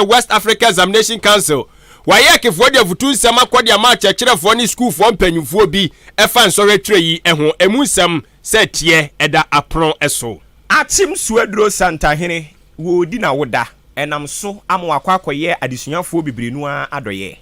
West Africa Examination Council waye kefo de vutu nsem akodi ama chekirefo ni school fo mpanyufo bi efa nsore treyi eho emu nsem se tie eda apron eso atim suadro santahene wo di na woda enam so amwakwa akoye adesunyafo bibrenu adoye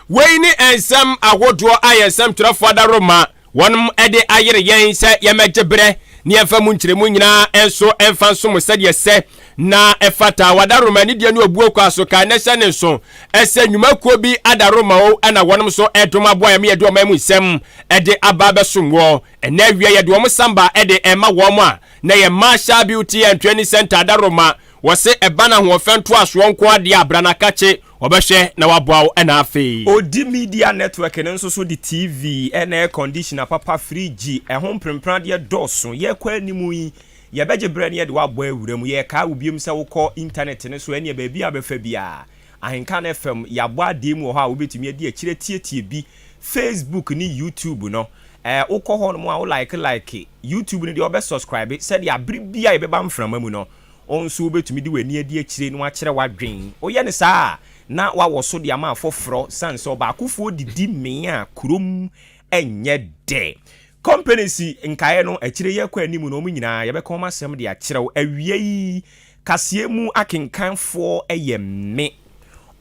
we ni ensem awodo ayensem trefo adaroma wonum ede ayere yen se yemegebre ni emfa mu nkyeremu nyina enso emfa nso mo sede se na efata wadaroma ni de ne obuo kwa so ka ne se ne nso ese nwumakuo bi adaroma o ana wonum so edoma boya me edo ma mu nsem ede aba besomwo ena wiye ye de wo samba ede ema wo mo a na ye Marshall Beauty and Training Center adaroma wose ebana ho ofento aso nko ade abrana kache obehwe na waboawo ena afi odi media network ne nso so di TV ena air conditioner papa fridge ehom prempran de doso ye kwa animu yi ye beje brane ye de wabo awuram ye ka ubiem se wokọ internet ne so ene ba bia befa bia Ahenkan FM yabo adem wo ha obetumi adi akire tietie bi Facebook ni YouTube no wokọ ho no mo a wo like YouTube ni de obe subscribe se de abri bia ye beba mframa mu no onso obetumi di wani adi akire no akire wadwen oye ne saa na wa woso de ama afoforo sanse oba akufo didi mea kurom enye de companies nkae no akire ye kwa animu no mu nyina ye be kom asem de akire awie yi Kasiemu akenkanfo eyeme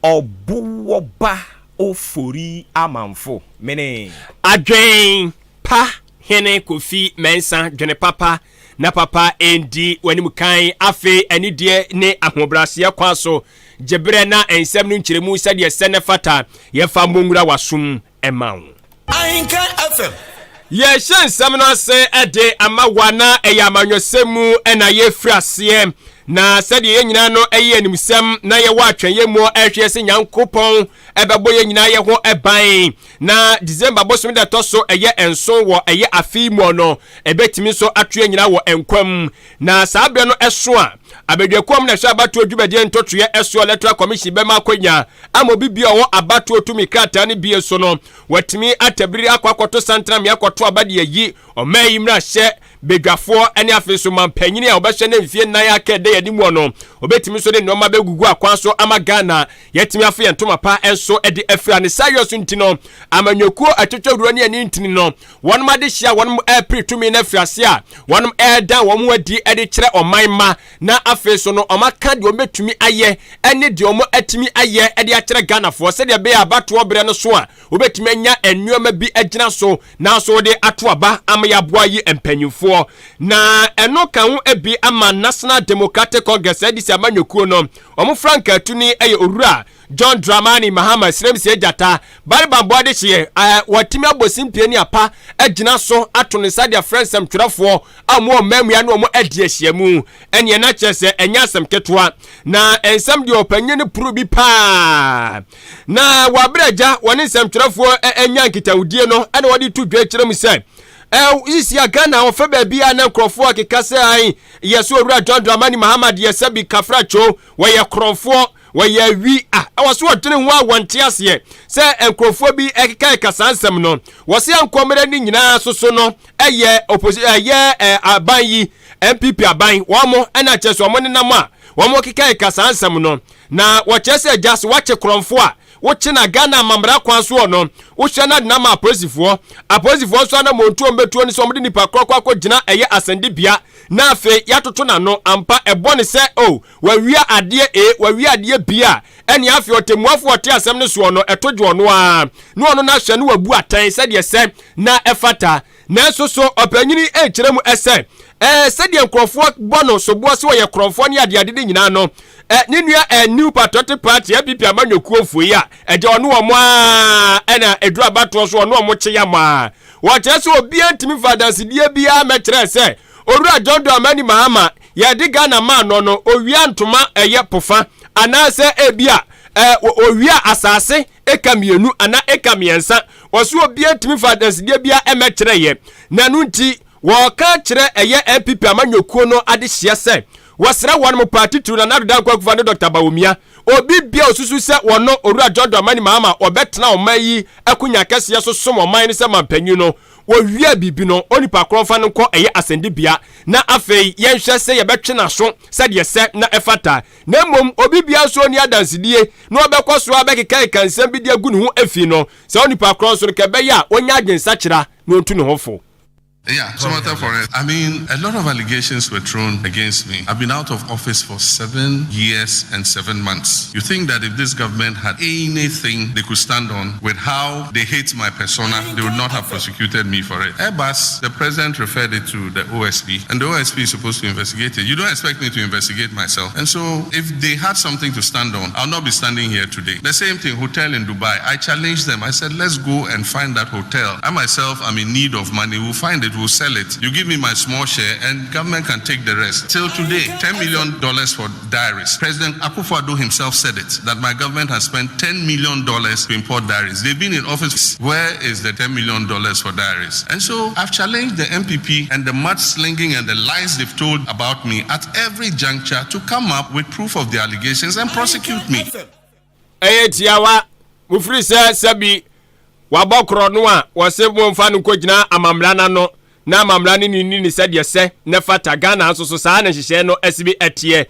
obuwoba ofori amanfo mene adwen pa hene kofi mensa dwene papa na papa endi wanimu kan afe anidie ne ahobrase kwa so jebre na ensem no nkyeremu sade sene fata ye fa mongura wasum emawo Ahenkan FM ye shensem no se ede amawana eyamanwosemu ena ye frase na sade ye nyina no eye animsem na ye wa atwenye mu ehwe se nyankopon ebebo ye nyina ye ho eban na December bosom da toso eye enso wo eye afi mu no ebetimi so atwe nyina wo enkwam na saabe no eso a abedwakom na hwa abato adwubade ntotoye eso electoral commission be makonya amobi bi owo abato otumi krata ne bi so no watimi atabiri akwakoto santram yakoto abade yi omayi mra hye bedwafo ene afeso mampanyini a obehwe na mfie nan akede yedi mu no obetimi so de noma begugu akwan so amagana yetimi afa yentoma pa enso ede afra ne sayos ntino amanyokuo atwetwoduro ne ani ntini no wonum ade hia wonum pretumi na afrase a wonum eda wonum adi ede kire omanma na afeso no omaka de ometumi aye ene de omo atimi aye ede akire ganafo se de be abato obre no so a obetimi anya enuoma bi agina so na so de ato aba amayaboa yi empanyufo na eno kan ho ebi ama National Democratic Congress edisi amanyokuo no omo Frank Atuni eye owura John Dramani Mahama Sremsi ejata bariba boade hye watimi abosimpe ni apa agina so ato ne sadia friendsem twerefo amo mamua no omo adi ahyiamu ene na kyese enya asem ketwa na ensem de opanye ne pro bi pa na wabraja woni nsem twerefo enya nkitawudie no ene wodi tu dwa kyerem se isi Ghana ofe bia na nkrofo akekase ai yeso owura John Dramani Mahama de yesabi kafracho we krofo we wi awaso odene ho awonte ase se nkrofo bi ekeka kasansem no wose ankomere ni nyina soso no eye opposition eye aban yi MPP aban womo ena cheso mo ne nam a womo keka kasansem no na wo chese just wache krofo a woche na Ghana mamra kwan so no wo hwe na de ma aposifo so na montuo mbetuo ni so mo de nipa krokwa gina eye asende bia na afe yatoto na no ampa ebone se wawia ade bia eni afi otemuafo ote asem ne so no etojo no a no ono na hwe no wabu atan se de se na efata na so opanyini ekiremu ese se de nkrofo bono so bo se wo ye krofo ne ade de nyina no ninua New Patriotic Party APP amanyokuo fuyi a eje ono omo a ena edu abato so ono omo kye yama wo kyese obi antimi fadanse die bia mekyere se owura John Dramani Mahama ye de Ghana man no owia ntoma eye pofa anase ebia owia asase ekamienu ana ekamiensa woso obi antimi fadanse die bia emekyere ye nanu nti wo ka kyere eye APP amanyokuo no ade hye se wasra wonmo party tu na nadoda kwakufa ne Dr. Bawumia obi bia osusu se wono owura John Dramani Mahama obetena omayi akunya kese so som oman ne se mampanyu no wie bibi no onipa kronfa no kɔ ɛyɛ asendibia na afei yɛnhwɛ sɛ yɛbɛtwe na so sɛ deɛ sɛ na ɛfata na mmom obi bia so ni adansedie na ɔbɛkɔ so abɛkeka kansɛm bi de agu ne ho afi no sɛ onipa kron so no kɛbɛyɛ a onya adwensa kyera na ontu ne ho fo. Yeah, Promotional Purposes. I mean, a lot of allegations were thrown against me. I've been out of office for 7 years and 7 months. You think that if this government had anything they could stand on with how they hate my persona, they would not have prosecuted me for it. Airbus, the president referred it to the OSP, and the OSP is supposed to investigate it. You don't expect me to investigate myself. And so, if they had something to stand on, I'll not be standing here today. The same thing, hotel in Dubai. I challenged them. I said, let's go and find that hotel. I myself am in need of money. We'll find it. We'll sell it. You give me my small share and government can take the rest. Till today, $10 million for diaries. President Akufo-Addo himself said it, that my government has spent $10 million to import diaries. They've been in office. Where is the $10 million for diaries? And so I've challenged the MPP and the mudslinging and the lies they've told about me at every juncture to come up with proof of the allegations and prosecute me. Tiawa, mufri se sabi wabokro no a wose bomfa no kogina amamla no na amamla ni se de se ne fata Ghana so saa na hihye no asibi etie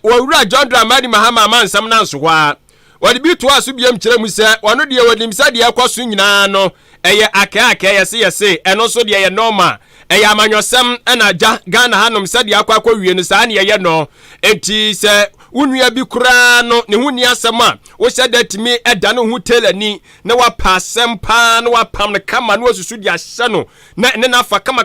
wawura John Dramani Mahama mansam na nso hwa wode bi to aso biam kyerɛ mu se wono de wadim se de akwaso nyina no eye aka yese eno so de ye normal eye amanyosem na ja Ghana hanom se de akwa wie no saa ne ye no enti se unua bi kura no ne hu ni asem a wo hye datimi eda no hu telani na wa pasem pa na wa pam ne kama no susu di ahye no na fa kama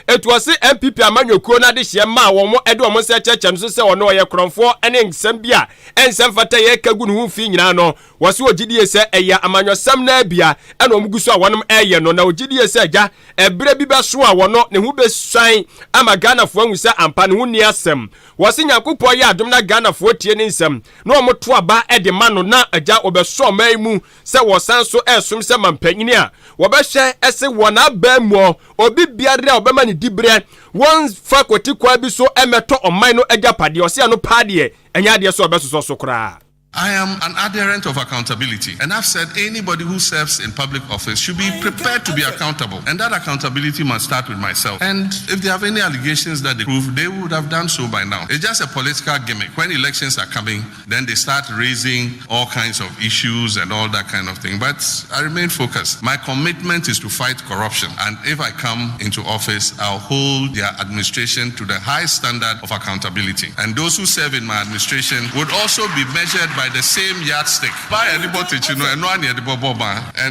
etu ose MPP amanyokuo na de hye ma wo mo ede wo mo se cheche no se wono ye kronfo ene nsem bia ensem fata ye kagu ne hu fi nyina no wo se ogidie se eya amanyosem na bia ena wo muguso a wonom eye no na ogidie se ja ebre bi beso a wono ne hu besuan ama Ghana fo anwu se ampa ne hu ni asem wo se nyakopo ya adom na Ghana fo tie ne nsem na wo moto aba ede ma no na agya obeso man mu se wo san so esom se mampanyini a wo behye ese wona ba mu obi biare obema ne dibre won faculty kwa bi so emeto oman no agapade o se no paade enya de so obeso so kra. I am an adherent of accountability, and I've said anybody who serves in public office should be prepared to be accountable, and that accountability must start with myself. And if they have any allegations that they prove, they would have done so by now. It's just a political gimmick. When elections are coming, then they start raising all kinds of issues and all that kind of thing. But I remain focused. My commitment is to fight corruption, and if I come into office, I'll hold their administration to the high standard of accountability. And those who serve in my administration would also be measured by the same yardstick. And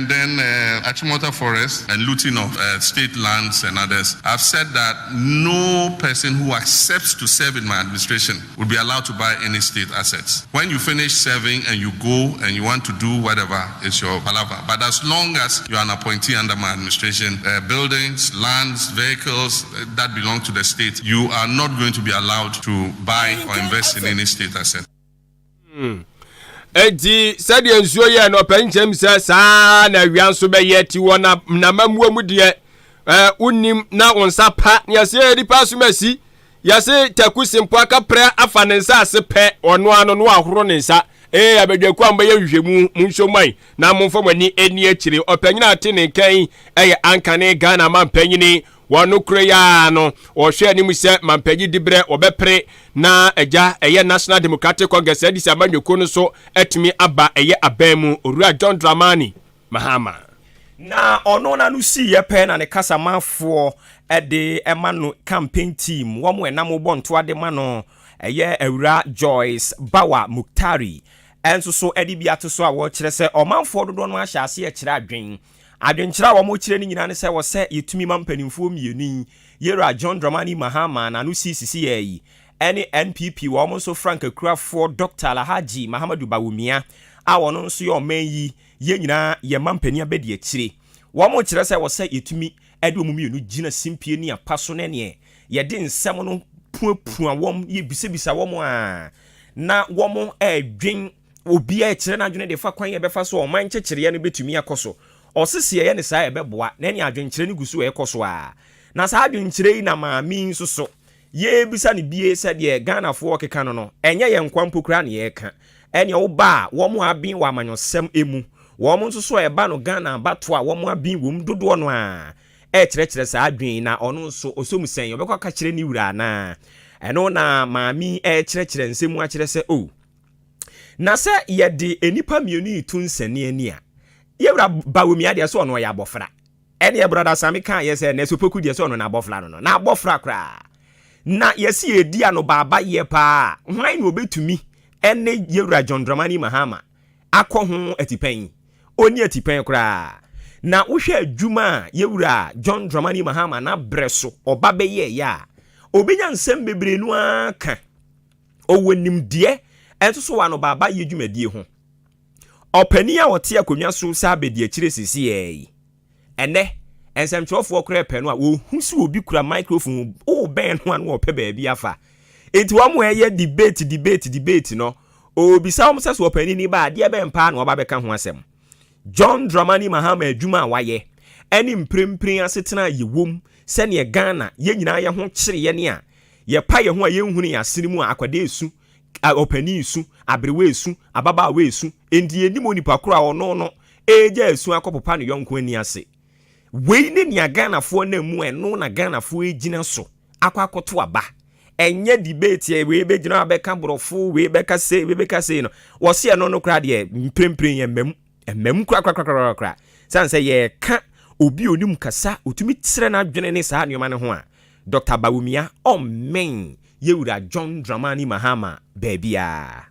then Achimota Forest and looting of state lands and others. I've said that no person who accepts to serve in my administration will be allowed to buy any state assets. When you finish serving and you go and you want to do whatever, it's your palaver. But as long as you're an appointee under my administration, buildings, lands, vehicles that belong to the state, you are not going to be allowed to buy or invest in any state asset. Edi sadi ensuo ye no penchem se saa na wianso be ye ti wona na mamuo mu de unim na onsa pa ya se edi pa sumasi ya se takusimpo aka pre afa ne nsa ase pe ono ano no ahoro ne nsa abedwaku amba ye hwehwemu munshomai na momfo mani eni akire opanyina ate ne kan Ankane Ghana mampanyini wano kreya no o hwe ani mu se mampanyi dibre obepre na agya National Democratic Congress edi se amanyoko no so etimi aba abamu Owura John Dramani Mahama na ono na no si ye pe na ne kasamafo ede emano campaign team wo mo enam bonto ade ma no Owura Joyce Bawa Muktari enso so edi biato so a wo kire se omanfo dodo no ahyase e kire adwenkyira wo mo kire ni nyina ne se wo se yetumi mampanimfo mieni Owura John Dramani Mahama na no CCC yi ene NPP wo mo so Frank Akurafo Dr. Alhaji Mahamadu Bawumia a wono nso ye oman yi ye nyina ye mampani abedi akire wo mo kire se wo se yetumi ede omu mienu gina simpie ni apaso ne ne ye de nsem no puapua wom ye bisebisa wom a na wom adwen obi a kire na adwene de fa kwan ye befa so oman kyekire ye no betumi akoso osisi ye ne saa ebeboa na ne adwenkyire ne gusu ekoso a na saa adwenkyire yi na maami nso so ye bisa ne bie se de Ghana fo okeka no enye ye nkwampo kra ne ye ka ene wo ba wo mo abin wa amanyosem emu wɔn nso so ɛba no Ghana bato a wɔn abin wom dodoɔ no a ɛkyerɛkyerɛ saa adwen na ɔno nso osomu sɛn ɔbɛkɔ aka kyerɛ ne wura na ɛno na maami ɛkyerɛkyerɛ nsɛm akyerɛ sɛ o na sɛ yɛde enipa mmienu tu nsɛnni ani a yɛwura bawomia deɛ sɛ ɔno ɔyɛ abɔfra ɛne yɛ brother Sami kan yɛ sɛ nɛso poku deɛ sɛ ɔno na abɔfra no na abɔfra koraa na yɛsi edi ano baaba yɛ paa hwan na obetumi ɛne yɛwura John Dramani Mahama akɔ ho atipɛn oni atipɛn koraa na wohwɛ adwuma a yɛwura John Dramani Mahama na brɛ so ɔba bɛyɛ ya obenya nsɛm bebree no aka ɔwɔnim deɛ ɛnso so wa no baaba yɛ dwumadie ho ɔpani a wɔte akonnwa so sa abedi akyire sisi yɛ ɛnɛ nsɛmtwerɛfoɔ kora pɛ no a wɔhu si obi kura microphone o bɛn no an wɔpɛ baabi afa enti wɔn mo ɛyɛ debate no obisa wɔn sɛ so ɔpani ni ba adeɛ bɛn pa na wɔba bɛka ho asɛm John Dramani Mahama adwuma a wayɛ ɛne mprempren asetena yɛwom sɛnea Ghana yɛn nyinaa yɛ ho kyere yɛ ne a yɛpa yɛ ho a yɛnhunu yɛ asene mu a akwade esu ɔpani esu abrewe esu ababaawa esu enti enim onipa koro a ɔno no eja esu akɔpopa no yɔnko ani ase wei ne nia Ghanafoɔ na mu ɛno na Ghanafoɔ egyina so akɔakoto aba enye debate we be gyina abeka borɔfo we beka sei no wɔse ɛno no kra de mprempren yɛ mmem kra san sɛ yɛ ka obi onim kasa otumi tsere na adwene ne saa nneɛma ne ho a Dr. Bawumia men yewura John Dramani Mahama baabia.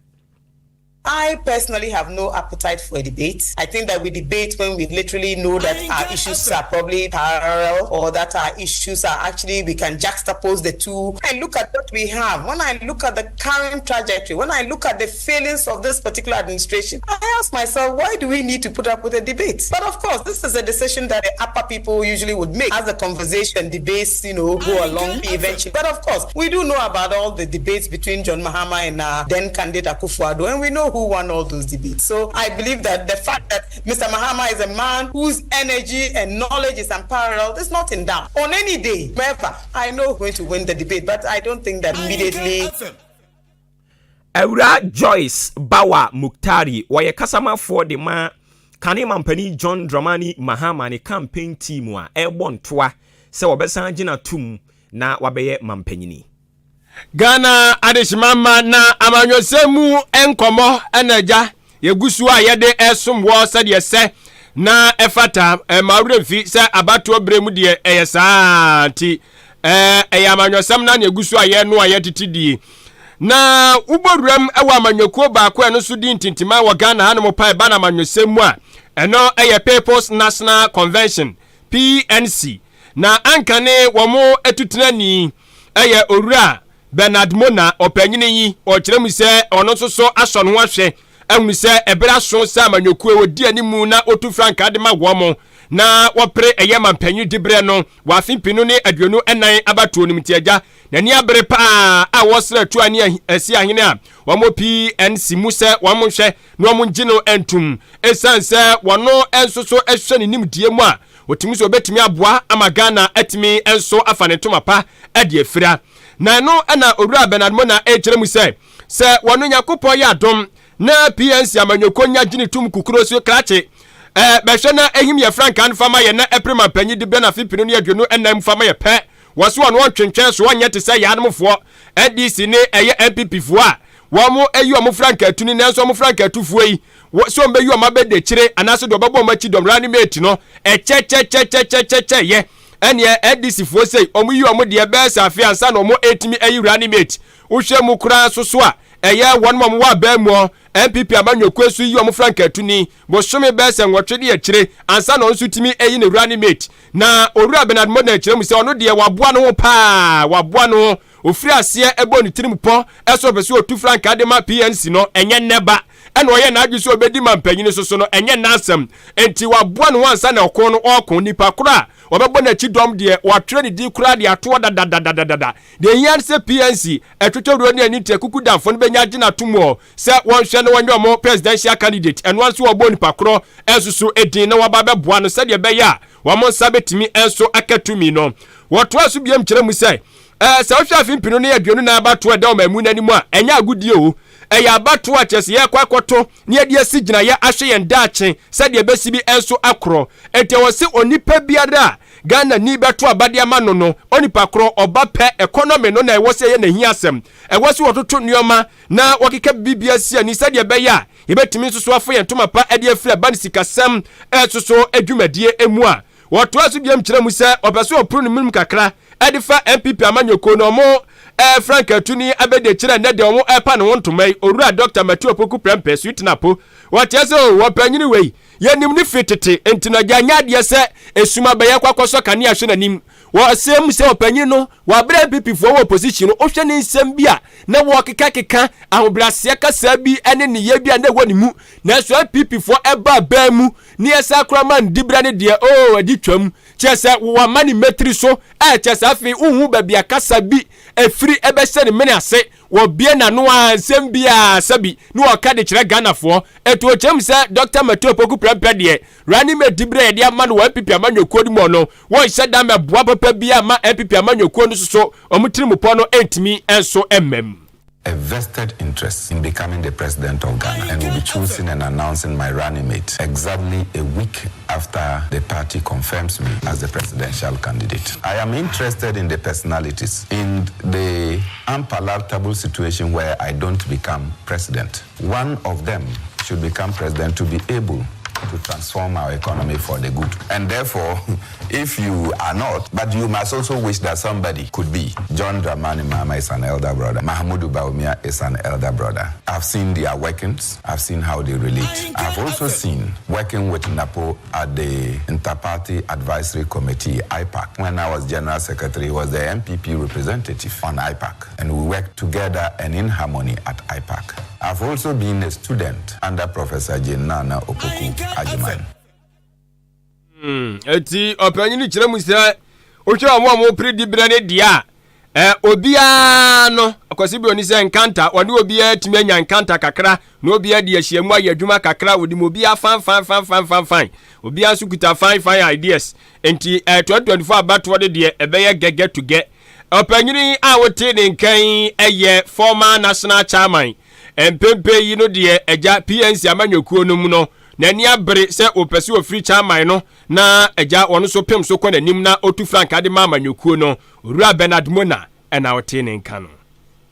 I personally have no appetite for a debate. I think that we debate when we literally know that our issues are probably parallel or that our issues are actually, we can juxtapose the two. I look at what we have. When I look at the current trajectory, when I look at the failings of this particular administration, I ask myself, why do we need to put up with a debate? But of course, this is a decision that the upper people usually would make as the conversation, debates, go along eventually. But of course, we do know about all the debates between John Mahama and then candidate Akufo-Addo, and we know who won all those debates. So I believe that the fact that Mr. Mahama is a man whose energy and knowledge is unparalleled is not in doubt. On any day, wherever, I know who's going to win the debate, but I don't think that immediately. Ewura Joyce Bawa Muktari waye kasama for the ma kane mampani John Dramani Mahama ne campaign team a ebon toa se obesan gina tum na wabeye mampanyini Ghana adeshimama na amanyosemu enkomo enaja yegusu a yede esomwo sade ese na efata mawrefi se abato bremu de eyesa ti amanyosem na yegusu a ye no a yetitidi na uboruam ewa amanyokuo baako eno so di ntintima wa Ghana hanom pa eba na amanyosemu a eno People's National Convention PNC na ankane womo etutenani owura Bernard Mona opanyini yi o kyeremu se ono soso aso no ahwe ehunu se ebra so se amanyoku odi animu na otu franka de ma womo na wopre eyema mpanyu dibre no wafipinu ne aduonu enan abatuo nimtiaja na ni abere pa a wosra tu ani asi ahene a womo PNC mu se womo hwe no womo ngino entum esanse wono ensoso ehwe ne nimdie mu a otimi so betimi aboa ama Ghana atimi enso afa ne tomapa ade afira na no ana owura Bernard Mona kyeremu se wono Yakobon ya adom na PNC amanyokonya gini tum kukuro so krache behwe na ehim ye franka anfama ye na eprema panyi de be na fipinu ne aduonu enam fama ye pe wose wono ontwentwen so wonye te se yanomfo NDC ne eye MPP fo a womo eyi omo franka atuni na enso omo franka atufuo yi so mbe yi omo abede kire anaso do babo machi dom rani mate no che ye ene NDC fo sei omo yi omo de be safi ansa na omo etimi eyi rani mate wo hwe mu kura so a eye wonmo wa ba mu MPP amanyoku esu yi omo franka atuni bo some be se nwotwe de akire ansa na onsu timi eyi ne rani mate na owura Bernard Mona akire mu se ono de waboa no pa waboa no ofiri ase ebo ni tirim po eso be se otu franka de ma PNC no enye neba ene oye na adwi so obedi mampanyini so no enye nasem enti waboa no ansa na okon no okon nipa kura obebo na chidom de watwere ni di kura de ato dadadadada de yan se PNC etwetwero ni ani te kuku danfo no benya gina tumo se wonhwe no wonye omo presidential candidate eno anso obo nipa kro ensusu edin na waba boa no se de be ya wo mo sabetimi enso akatumi no woto aso biem kyeremu se South African pino ne aduonu na abato da o mamu nanimu a enya agudie o eya abato a chese ye kwakoto ne ade asigina ye ahwe yen daache se de besi bi enso akro ente wo se onipa biara Ghana ni beto abade ama no no onipa kro oba pe economy no na ewo se ye na hi asem ewo se wototo nneoma na wakeka bibia si ani se de be ya yebetimi nso so afo yen toma pa ade afira ba sikasem esoso adwumadie emu a woto aso biam kire mu se obeso opru no minimum kakra edifa MPP amanyoko no mo Frank Atuni abede kire na de omo epa no wontomai owura Dr. Matthew Opoku Prempe Sweetnapo watiase wo panyini wei yenim ni fitete entino ganya de se esuma beye kwakoso kane ahwe nanim wo sem se opanyin no wa bra MPP fo wo opposition no ohwe ne nsem bia na wo keka ahobrase kasa bi ene ne ye bia na wonimu na so MPP fo eba ba mu ne esa kraman dibra ne de adi twam chese wo mani metri so chese afi uhu ba bia kasa bi efiri ebese ne mene ase wo bia na no ansem bia sabi no waka de kire Ghana fo eto chem se Dr. Matthew Opoku Prempe de rani me dibra de ama no MPP amanyoko di mo no wo se da me boa papa bia ma MPP amanyoko no so omutiri mu po no entimi enso emmem. A vested interest in becoming the president of Ghana and will be choosing and announcing my running mate exactly a week after the party confirms me as the presidential candidate. I am interested in the personalities in the unpalatable situation where I don't become president. One of them should become president to be able to transform our economy for the good. And therefore, if you are not, but you must also wish that somebody could be. John Dramani Mahama is an elder brother. Mahmoud Bawumia is an elder brother. I've seen their workings. I've seen how they relate. I've also seen working with Napo at the Interparty Advisory Committee, IPAC. When I was General Secretary, he was the MPP representative on IPAC. And we worked together and in harmony at IPAC. I've also been a student under Professor Jenana Opoku Ajiman. Eti opanyini kire mu se ohwe omo predi brane dia obia no akwasi bi oni se nkanta woni obia timi anya nkanta kakra na obia de ahyiamu ayadwuma kakra wodi mo obia fan obia sukuta fan ideas enti 2024 abato de ebeye get to get opanyini a wote ne nkan eye former national chairman empempe yi no de eja PNC amanyokuo no mu no na ni abre se opesi ofri chairman no na eja wono so pem so kwa nanim na otu frank ade ma amanyokuo no Owura Bernard Mona ena wote ne nka no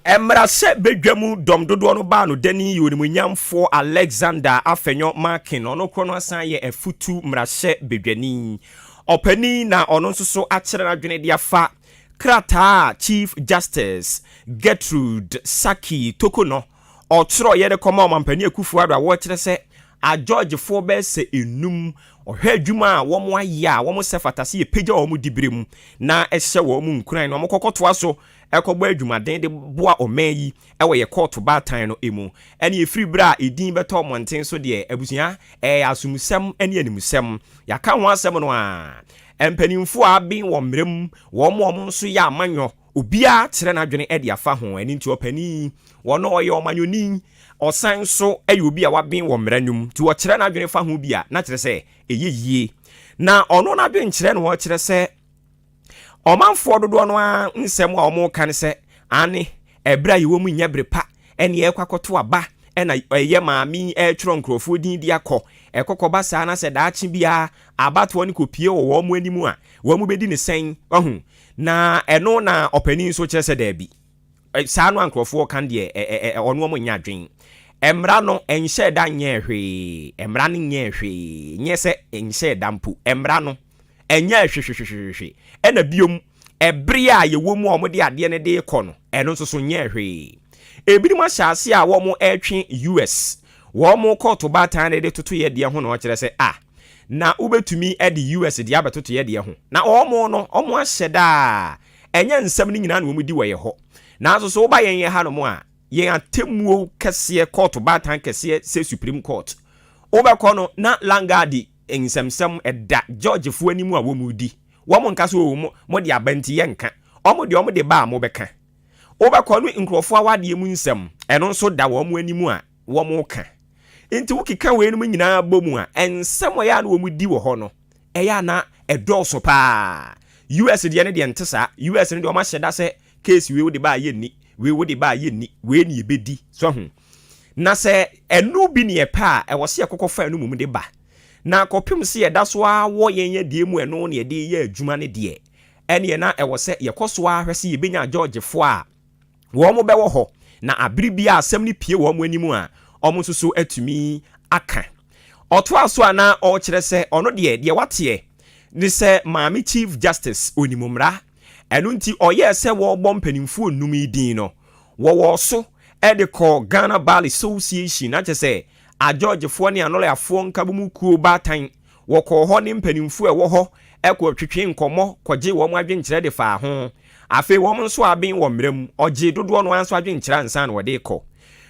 Emra se bedwamu dom dodo no ba no dani yonimunyamfo Alexander Afenyo Markin ono krono asan ye efutu mrahye bedwani opani na ono nso so akere na dwene dia fa krata Chief Justice Gertrude Saki Tokono otro ye de koma mampani akufu adwa wo kire se a George Fobe se enum ohwe adwuma a wo mo aye a wo mo se fatase ye pagya wo mo dibrem na ehye wo mo nkuran no mo kokoto aso ekogba adwuma den de boa omayi ewe ye court batan no emu ene efiri bra edin beto monten so de abusia asumsem ene animsem yaka ho asem no a empanimfo abin wo mrem wo mo nso ya amanyo obia kire na dwene ede afa ho ene nti opani wono oye omanyoni osan so obi a wabin wo mranum ti wo kire na dwene fa ho bia na kire se eyeyie na ono na dwen kire no wo kire se omanfo dodo no a nsem a omo kan se ane ebra yewo mu nya brepa ene ekwakoto aba ena eye maami etro nkrofo din dia kọ ekokoba sa na se daachi bia abato ni kopie wo mu animu a wo mu bedi ne sen ohu na eno na opani so kire se da bi sa no nkrofo kan de ono mo nya adwen emra no enhye da nye hwe emra no nye hwe nye se enhye da mpu emra no enya hwehwehwehwe ena biom ebre a yewo mu omode ade ne de kọ no eno nso so nye hwe ebiri ma hyase a wo mo etwe US wo mo court batan de toto ye de ho no kire se na ubetumi e de US de abetoto ye de ho na omo no omo ahyeda enya nsam ni nyina na wo mu di wo ye ho na so wo ba yen ye ha no mo a yen atemuo kese court batan kese se Supreme Court obekọ no na langadi ensemsem eda George fu animu a wo mu di wo mo nka so wo mo de abanti ye nka omo de ba mo beka obekọ no nkrofo awade mu nsem eno nso da wo mo animu a wo mo ka enti wo kika we enu nyina bomu a ensem ya na wo mu di wo ho no eya na edoso pa US de ne de ntesa US ne de o ma hyeda se case we would buy ye we would buy ye we ni bedi so na se enu bi ne pa e wo se akokɔ fa enu mum de ba na kopim se ye da so a wo ye die mu enu ne de ye adwuma ne de ene na e wo se ye koso a hwese ye benya George fo a wo mo be wo ho na abiri bia asɛm ne pie wo mo animu a omo soso atumi aka oto aso ana o kyerɛ sɛ ono de wate ni sɛ maami chief justice onimumra enu nti oyɛ sɛ wo bɔ mpanimfo onum din no wo so ediko Ghana Bar Association na kyerɛ sɛ a George fo ne anole afo nkabumu kuo batan wo kɔ hɔ ne mpanimfo wo hɔ ekɔ twetwe nkɔmɔ kɔgye wo mo adwenkyerɛ de fa ho afi wo mo nso aben wo mmerem ogye dodo no anso adwenkyerɛ nsan wo de kɔ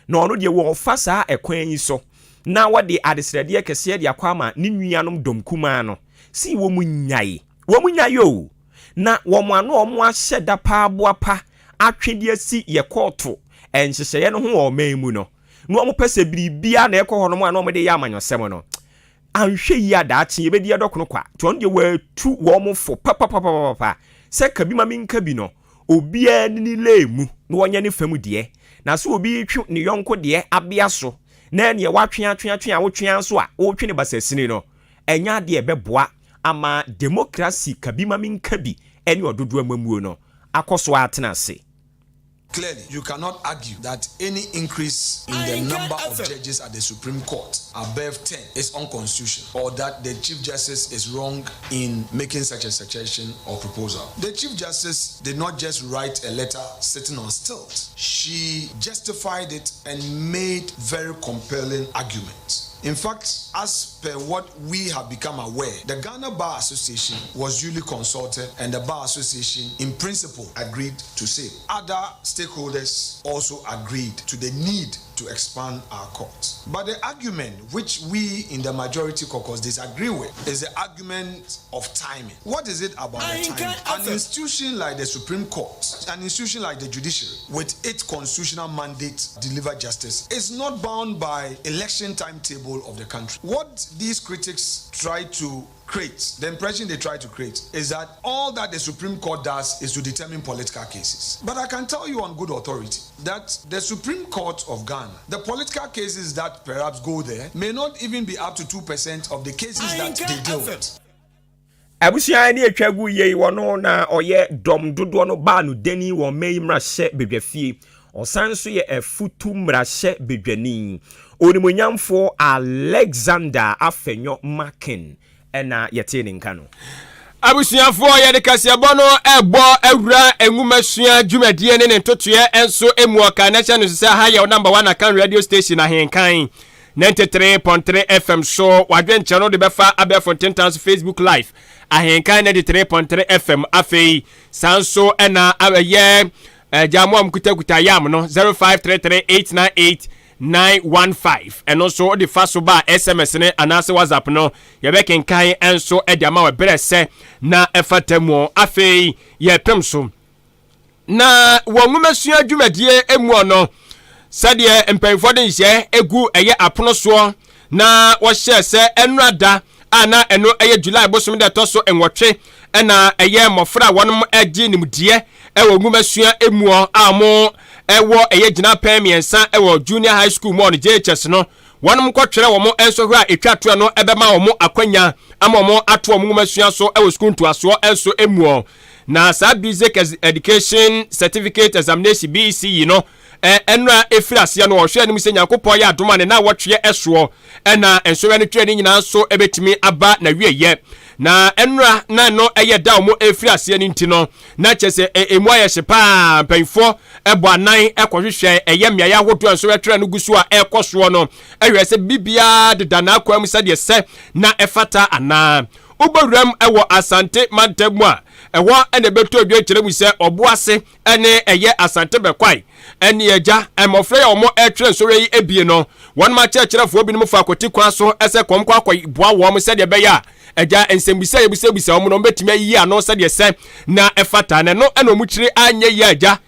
na ono de wo fa saa ekwan yi so na wo de adesrade kɛse de akwa ma ne nuanom domkuma no si wo mu nyae o na wo mo ano o mo ahyɛ da pa aboapa atwede asi ye kɔɔto enhyehyɛ no ho o memu no no mo pese biribia na ekɔ hɔ no mo ano mo de ya amanyɔsɛm no anhwɛ yi adaache ye bedi adɔkono kwa to on de wa tu wo mo fo papa sɛ kabi ma minka bi no obia ni lemu no wonya ne fam de na so obi twi ne yonko de abia so na ne watwe a wotwe so a wotwe ne basasini no enya de beboa ama democracy kabi ma minka bi ene ododo amamuo no akoso atena se. Clearly, you cannot argue that any increase in the number of judges at the Supreme Court above 10 is unconstitutional, or that the Chief Justice is wrong in making such a suggestion or proposal. The Chief Justice did not just write a letter sitting on stilts. She justified it and made very compelling arguments. In fact, as per what we have become aware, the Ghana Bar Association was duly consulted and the Bar Association in principle agreed to say. Other stakeholders also agreed to the need to expand our courts. But the argument which we in the majority caucus disagree with is the argument of timing. What is it about the timing? An institution like the Supreme Court, an institution like the judiciary, with its constitutional mandate to deliver justice, is not bound by election timetable of the country. What these critics try to create, the impression they try to create, is that all that the Supreme Court does is to determine political cases. But I can tell you on good authority that the Supreme Court of Ghana, the political cases that perhaps go there may not even be up to 2% of the cases that they deal with. Abusia ni etwagu ye wono na oye dom dodo no ba no dani wo mai mrahye bedwafie osanso ye efutu mrahye bedwani onimonyamfo Alexander Afenyo Makin ena yete ne nka no abusuafo ye de Kasiebo no ebo awura enwumasua dwumadie ne ntotoye enso emuoka na cha no sisa ha ye number 1 Akan radio station Ahenkan 93.3 FM so wadwenche no de befa abefo 10,000 Facebook live Ahenkan 93.3 FM afei sanso ena ye jamo amkutakuta yam no 0533898915 and also the first ba SMS ne anase WhatsApp no ye be kenkan enso e de ma we brese na efatemu afei ye pemso na wonwumasua dwumadie emu no sade empanfo de nhye egu eye apono so na wo hye se enrada ana eno eye July bosom de to so enwotwe na eye mofra wonom agi nimdie ewo nwumasua emu amo ewo eye gina pemiensa ewo junior high school mo no JHS no wonom kwotwere wo mo enso hwa etwato no ebema wo mo akwanya ama mo ato wo nwumasua so ewo school to aso enso emu na sa basic education certificate examination BEC no enra efirase no ohwe anim se Nyankopon ya adoma ne na wotwe eso na enso ne twere nyina so ebetimi aba na wieye na enra na no eye da mo efirase ni ntino na chese emu aye hyepa panfo ebo anan ekohwehwe eye mmea ya hodo enso twere no gusu a ekoso no ehwese bibia de na akwam sade se na efata ana uboram ewo Asante Mantamu a ewo ene beto odwe kyeremu se oboase ene eye Asante bekwai ene eja emofre ya omo etwe nsore yi ebie no won ma kyerefo obi no fa akoti kwa so ese komkwa boa wo mo sede be ya eja ensembisa yebisa omo no betimi yi ano sede se na efata ne no ene omukyire anye yi eja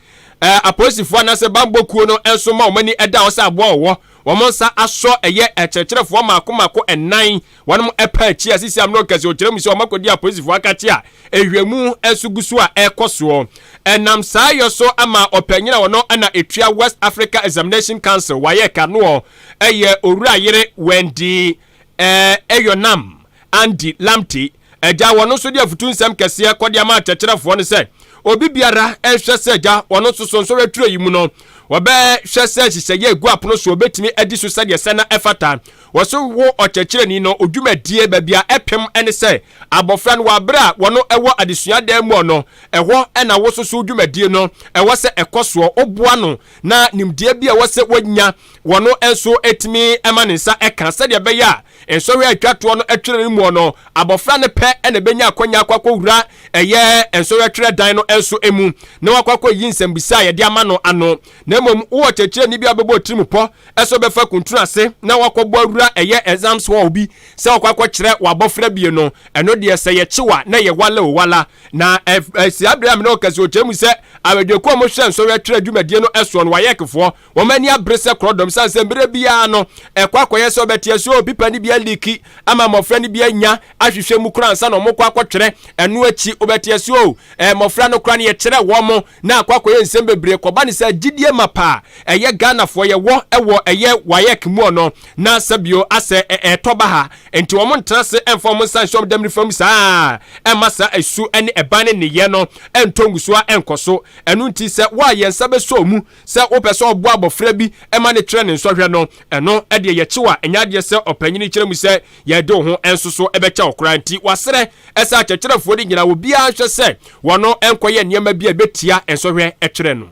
aposifo na se bambokuo no enso ma omani eda wo se abo wo wɔn nsa asɔ ɛyɛ ɛkyerɛkyerɛfoɔ maako ɛnan wɔn ɛpɛ akyi asisi amuna kɛse okyerɛ mu sɛ wɔn akɔdi apolisifoɔ akakye a ehwɛmu ɛso gu so a ɛkɔ soɔ ɛnam saa yɛ so ama ɔpanyin a wɔn ɛna etua West Africa Examination Council wɔayɛ kanoɔ ɛyɛ owura yere Wendy Eyonam Andy Lamte ɛgya wɔn nso de afutu nsɛm kɛseɛ kɔde ama akyerɛkyerɛfoɔ no sɛ obi biara ɛhwɛ sɛ gya wɔn nso nso returo yi mu no wɔbɛ hwɛ sɛ hyehyɛ egu apono so obetumi adi so sɛ deɛ sɛ na ɛfata wɔso wo ɔkyerɛkyerɛni no odwumadie baabi a ɛpem ɛne sɛ abɔfra no wabere a wɔn ɛwɔ adesua dan mu no ɛhɔ ɛna wo so dwumadie no ɛwɔ sɛ ɛkɔ soɔ oboa no na nimdeɛ bi a ɛwɔ sɛ wɔnya wɔn nso etimi ɛma ne nsa ɛka sɛdeɛ bɛyɛ a nsɔhwɛ atwatoɔ no atwere ne mu no abɔfra ne pɛ ɛna benya akonya akɔkɔwura ɛyɛ nsɔhwɛ atwere dan no nso emu na wakɔkɔ yi nsɛmbisa yɛde ama no ano na mmom wo kyerɛkyerɛ ni bi abɛbɔ tirim pɔ ɛso bɛfa kuntunu ase na wakɔbɔ awura ɛyɛ exams hɔ obi sɛ wakɔkɔ kyerɛ wabɔfra bie no ɛno deɛ sɛ yɛkyewa na yɛwala wala na si abere amena okasi okyerɛ mu sɛ awadweko mo hwɛ nsɔhwɛ atwere adwumadie no ɛso no wayɛ kefoɔ wɔn ani abere sɛ krodom sanse mbere bia no ɛkɔakɔyɛ sɛ ɔbɛteɛ so pipa ni bia liki ama mmɔfra no bia nya ahwehwɛ mu kora nsa na ɔmo kɔ akɔtwerɛ ɛno akyi obɛteɛ so mmɔfra no kora no yɛkyerɛ wɔn na akɔakɔyɛ nsɛm bebree kɔba ne sɛ gidie mapa ɛyɛ Ghanafoɔ yɛwɔ ɛwɔ ɛyɛ wayɛ kemu no na sabio asɛ ɛtɔba ha enti wɔn ntena se ɛmfa wɔn nsa nhyɛm dɛm ne fam saa ɛma sa esu ɛne ɛban ne neyɛ no ɛntɔngusua ɛnkɔ so ɛno nti sɛ wo a yɛn nsa bɛsɔ mu sɛ wopɛ sɛ ɔboa abɔfra bi ɛma ne kyerɛ ne nsɔhwɛ no ɛno ɛdeɛ yɛkyewa ɛnya adeɛ sɛ ɔpanyini kyerɛ mu sɛ yɛde wo ho ɛnso so ɛbɛkyɛ ɔkora nti wasrɛ ɛsɛ akyerɛkyerɛfoɔ de nyina wo biara hwɛ sɛ wɔno ɛnkɔyɛ nneɛma bi a ɛbɛtia nsɔhwɛ ɛkyerɛ no.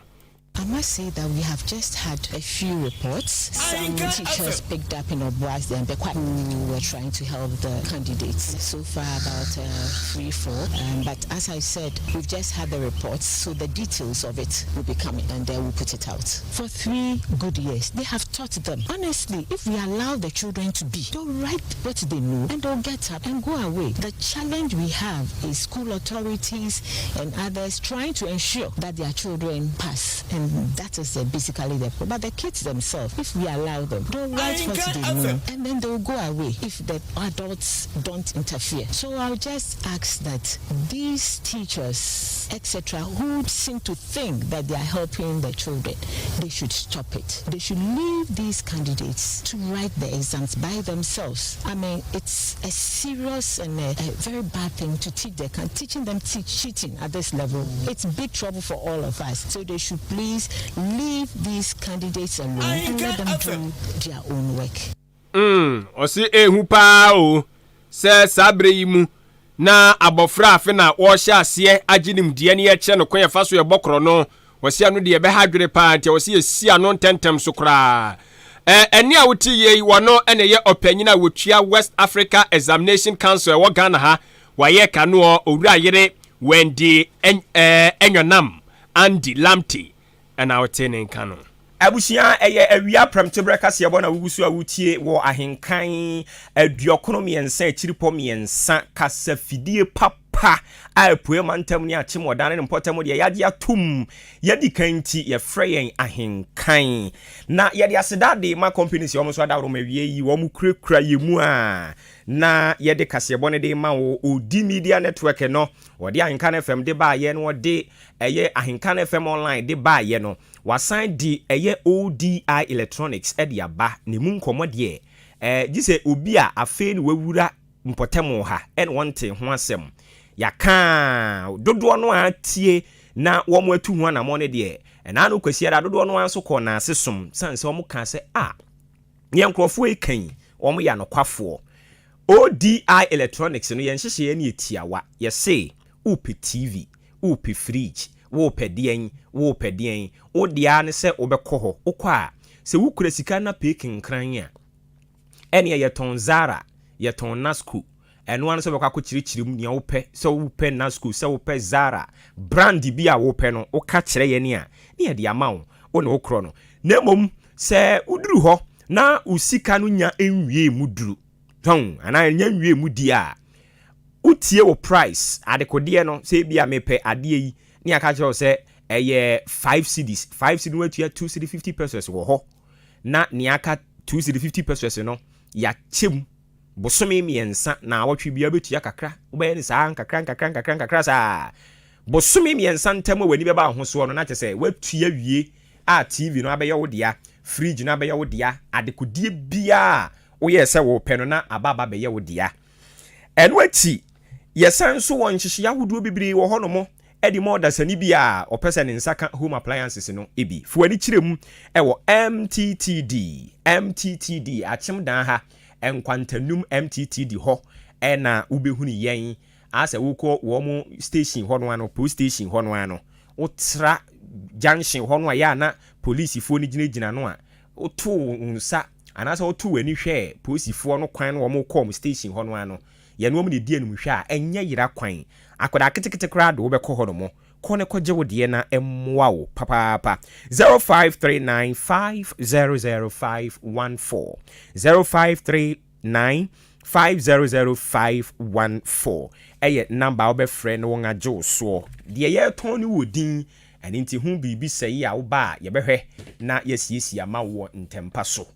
I must say that we have just had a few reports. Some teachers picked up in Obuas and who were trying to help the candidates. So far, about 3-4. But as I said, we've just had the reports, so the details of it will be coming and then we'll put it out. For 3 good years, they have taught them. Honestly, if we allow the children to be, they'll write what they know and they'll get up and go away. The challenge we have is school authorities and others trying to ensure that their children pass. And that is basically the problem. But the kids themselves, if we allow them, they'll write what they know and then they'll go away if the adults don't interfere. So I'll just ask that these teachers, etc., who seem to think that they are helping the children, they should stop it. They should leave these candidates to write the exams by themselves. I mean, it's a serious and a very bad thing to teach them. Teaching them cheating at this level, it's big trouble for all of us. So they should please leave these candidates alone and let them do their own work. Osi ehu pa o se sabre yi mu na abofra afi na wo hye ase aginim de ne ye kye no kwen fa so ye bokro no wosi anu de be hadwere pa ntia wosi esi anu ntentem so kra eni a wuti ye wono ene ye opanyina wotua West Africa Examination Council e wo Ghana ha waye kano owura yere Wendy Eyonam Andy Lamte and our tenin canon. Abusia awia Promotional Kasiebo na wugusu awutie wo ahenkan aduokonomi ensa chiripom yensa kasafidie papa apoe mantam ni achimodane mpotam de yade atum yadi kanti ye freyen ahenkan na yade asedade ma companies yo so adawro mawie yi wo mu kurakura yemu a na yede Kasiebo ne de ma wo odi media network no wode Ahenkan FM de ba ye no wode eye Ahenkan FM online de ba ye no wasan di eye ODI Electronics edi aba ne mu nkomo de gise obi a afe ni wawura mpotemo ha en wonte ho asem yaka dodo no atie na wo mo atu ho na mo ne de na no kwasi ada dodo no anso ko na asesom sanse wo mo ka se ye nkrofo ekan wo mo ya no kwafo ODI Electronics no yen hyehye ne etiawa ye say upi TV upi fridge wo pedien wo dia ne se obekɔ hɔ okɔ a se wukura sika na peking kran a ene ye ton Zara ye ton Nasco eno an se bɛkɔ akɔkyirikyiri mu nia wo pɛ se wo pɛ Nasco se wo pɛ Zara brand bi a wo pɛ no wo ka kyerɛ ye ne a ne ye de ama wo ne wo kro no na mom se uduru hɔ na usika no nya enwie mu duru ton ana nya nwie mu di a utie wo price adekode no se bia mepɛ ade yi ni aka kyerɛ sɛ ɛyɛ 5 cedis 5 cedi wetua 2 cedi 50 pesos wo ho na ni aka 250 pesos no ya chem bosome miensa na awotwe bia betua kakra wobɛyɛ ne saa nkakra saa bosome miensa ntam wani bɛba ahoso no na kyɛ sɛ watua wie a TV no abɛyɛ wo dea fridge no abɛyɛ wo dea adekodie bia woyɛ sɛ wo pɛ no na ababa bɛyɛ wo dea ɛno ati yɛsan so wɔ nhyehyɛ ahodoɔ bibiri wɔ hɔ no mo ɛdi mo dasani bia ɔpɛsɛ ne nsaka home appliances no ebi fuani kyerɛ mu ɛwɔ MTTD akyem dan ha enkwantanum MTTD hɔ ɛna wobɛhunu yɛn asɛ wokɔ wɔ mo station hɔ no ano police station hɔ no ano wotra junction hɔ no ya na polisifoɔ no gyina no a woto nsa anasa woto wani hwɛ polisifoɔ no kwan no wɔ mo kɔ mo station hɔ no ano yɛn wɔn de die no hwɛ a ɛnyɛ yira kwan akoda ketekete kra do wobɛkɔ hɔ no mo kɔ ne kɔgye wo de na ɛmmoa wo papaapa 0539500514 0539500514 ɛyɛ number wobɛfrɛ no wɔn agye wo soɔ deɛ yɛtɔn no wɔ din ɛne nti ho biribi sɛyi a woba a yɛbɛhwɛ na yɛsiesie ama wɔ ntempa so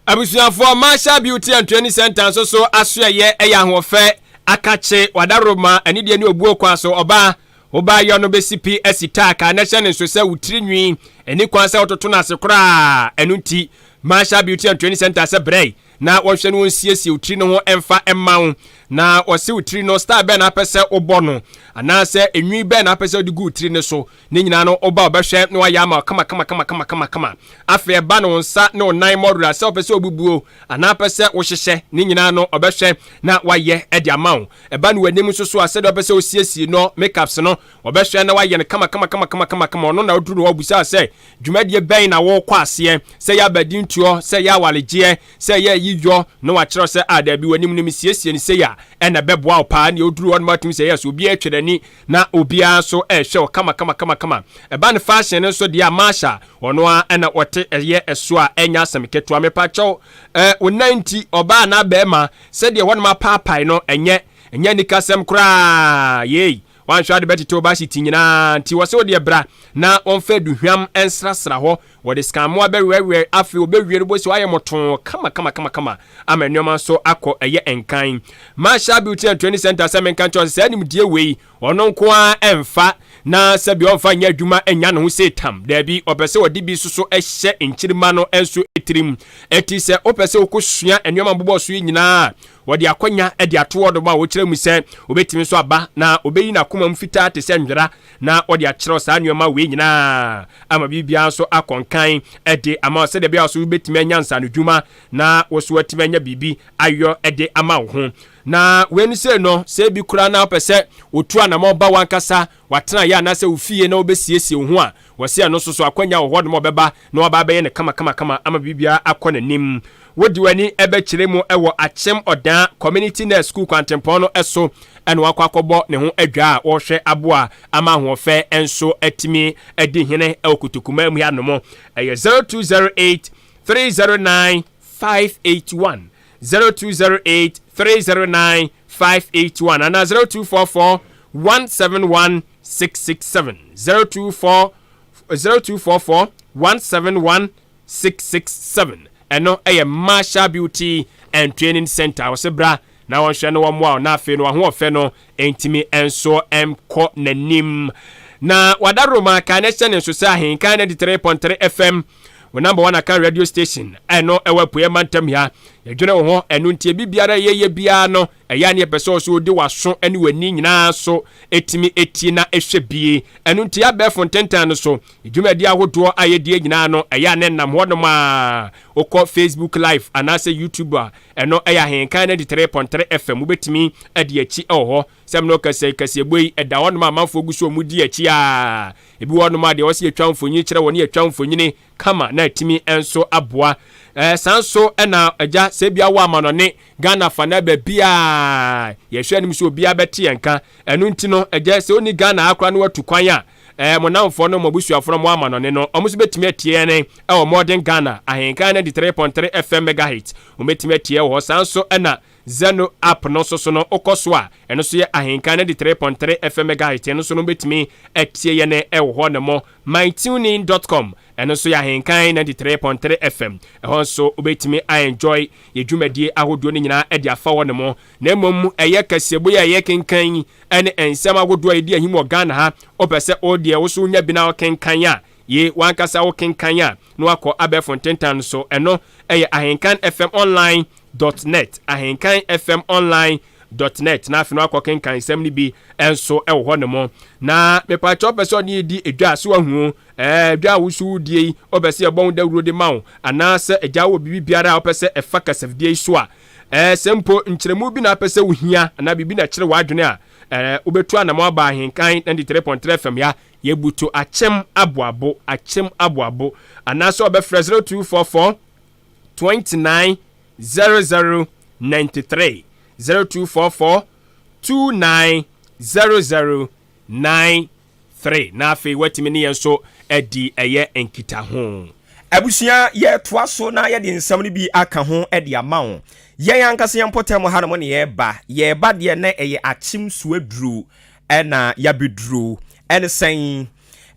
abusuafo Marshall Beauty and Training Center so asoyɛ ɛyɛ ahoɔfɛ akache wadaroma ɛne deɛ ne obuo kwa so ɔba yɛ no besipi asita ka na hyɛ ne nso sɛ wutiri nwi ɛne kwan sɛ wototo no ase koraa ɛno nti Marshall Beauty and Training Center sɛ brɛ na wɔhwɛ no nsiesie wutiri no ho ɛmfa ɛma wo na wɔse wutiri no star bɛ na apɛsɛ wobɔ no anaasɛ enwi bɛ na apɛsɛ wode gu wutiri no so ne nyina no ɔba ɔbɛhwɛ na wayɛ ama kama afei ɛba no nsa ne onan mɔdura sɛ ɔpɛsɛ obubuo ana apɛsɛ wohyehyɛ ne nyina no ɔbɛhwɛ na wayɛ ɛde ama wo ɛba no w'anim nso so a sɛdeɛ ɔpɛsɛ osiesie no makeups no ɔbɛhwɛ na wayɛ no kama ɔno na woduru no wabusa sɛ dwumadie bɛn na wɔkɔ aseɛ sɛ yɛ abadi ntuo sɛ yɛ awalegyeɛ sɛ yɛ yiyɔ na wakyerɛ sɛ adabi w'anim no siesie ne sɛ yɛ ɛna bɛboa wo paa ne oduru hɔ no matum sɛ yɛ so obi atwere ni na obiara so ɛhwɛ wo kama ɛba ne fashion no so deɛ Marshall ɔno a ɛna wɔte ɛyɛ ɛso a ɛnya asɛm ketewa mepa kyɛw wo 90 ɔbaa na bɛɛma sɛdeɛ wɔnom apaapae no ɛnyɛ nikasɛm koraa yei wanhwɛ ade bɛtete oba hye ti nyinaa nti wɔ sɛ wode bra na wɔmfa duhwam ɛnsrasra hɔ wɔde skammoa bɛwɛwɛ afei wobɛwie no bɔsi wayɛ mɔtoo kama ama nneɛma so akɔ ɛyɛ ɛnkan Marshall Beauty and Training Center sɛ menka nkyɛw sɛ animdie wei ɔno nko a ɛmfa na sɛ bi ɔmfa nyɛ adwuma ɛnya ne ho sɛ tam daabi ɔpɛ sɛ wɔde bi so ɛhyɛ nkyirima no ɛnso ɛtirim ɛti sɛ ɔpɛ sɛ wokɔsua nneɛma bobɔ so yi nyinaa wɔde akonya ɛde atoɔ do ma wɔkyerɛ mu sɛ obɛtimi so aba na obɛyi na koma mu fitaa te sɛ ndwera na wɔde akyerɛ saa nneɛma wei nyinaa ama bibia so akɔnkan ɛde ama sɛ de bia so obɛtimi anya nsa no dwuma na wɔso watimi anya bibi ayɔ ɛde ama wo ho na weni sɛ no sɛ bi kura na opɛ sɛ otu anama ba wankasa watena ya na sɛ ofie na obesiesie ho a wɔse no so akwanya wo hɔ no bɛba na waba bɛyɛ ne kama ama bibia akɔ nanim wodi wani ɛbɛkyerɛ mu ɛwɔ akyem ɔdan community nurse school kwantempɔn no ɛso ɛna wakɔ akɔbɔ ne ho adwa a wɔhwɛ aboa ama hoɔfɛ ɛnso atimi adi hene ɛwɔ kutukuma mu ya no mo ɛyɛ 0208 309 581 0208 309 581 and 0244 171 667 0244 171 667 eno Marshall Beauty and Training Center wasebra na wonhwe no wamwa na afi no ho ofe no entimi enso emko nanim na wadaroma connection nso sa Ahenkan 3.3 FM number 1 Akan radio station eno ewapuye mantam ya yadwene wo ho eno ntie bibiara yeye bia no eya ne pese so odi waso ene wani nyina so etimi etie na ehwe bie eno ntie abefo ntentan no so edwumadi ahodo ayedie nyina no eya ne nam ho no ma okọ Facebook live anase YouTube eno eya Ahenkan 3.3 FM ubetimi ade achi ho sem no Kasiebo yi eda ho no ma manfo guso mudi achi a ebi ho no ma de wose atwa mfonyi kire woni atwa mfonyini kama na etimi enso aboa sanso ena agya sebia wa amanone Ghana fana ba bia yehwe anim so bia bete yenka enu nti no agya se oni Ghana akra no watu kwan a monamfo no mobusuafo mo amanone no omuso betimi atie ne modern Ghana Ahenkan 3.3 FM megahertz umetimi atie ho sanso ena Zeno app no so no okoswa eno so ye Ahenkan 3.3 FM megahertz eno so no betimi etie ye ne ewo ne mo mytuning.com eno so ye Ahenkan 3.3 FM ehon so obetimi enjoy ye dwumadie ahodo ne nyina e de afa wo ne mo na mmom eye Kasiebo ye ye kenkan ene ensem agodo edi ahim Ghana ha opese odie wo so nya bi na kenkan ya ye wankasa wo kenkan ya no akọ Abefontentan so eno eye Ahenkan FM online.net Ahenkan FM online.net na afino akọ kenkan sem ni bi enso ewo ho ne mo na mepa cho pese oni di edwa so ahu edwa wusu die obese ebon dawuro de mawo anase eja wo bibi biara opese efa kasafdie so a sempo nkyeremu bi na pese wohia na bibi na kyere wadwene a ubetu anamo aba Ahenkan 93.3 FM ya yebuto achem aboabo anase obefre 0244 29 0093 0244 29 0093 na afi watimi ne yenso edi eye enkita ho abusia ye toa so na ye de nsam ne bi aka ho e de ama wo ye yankase yempotem ha no ne ye ba de na eye achim suaduru na ya beduru ene sen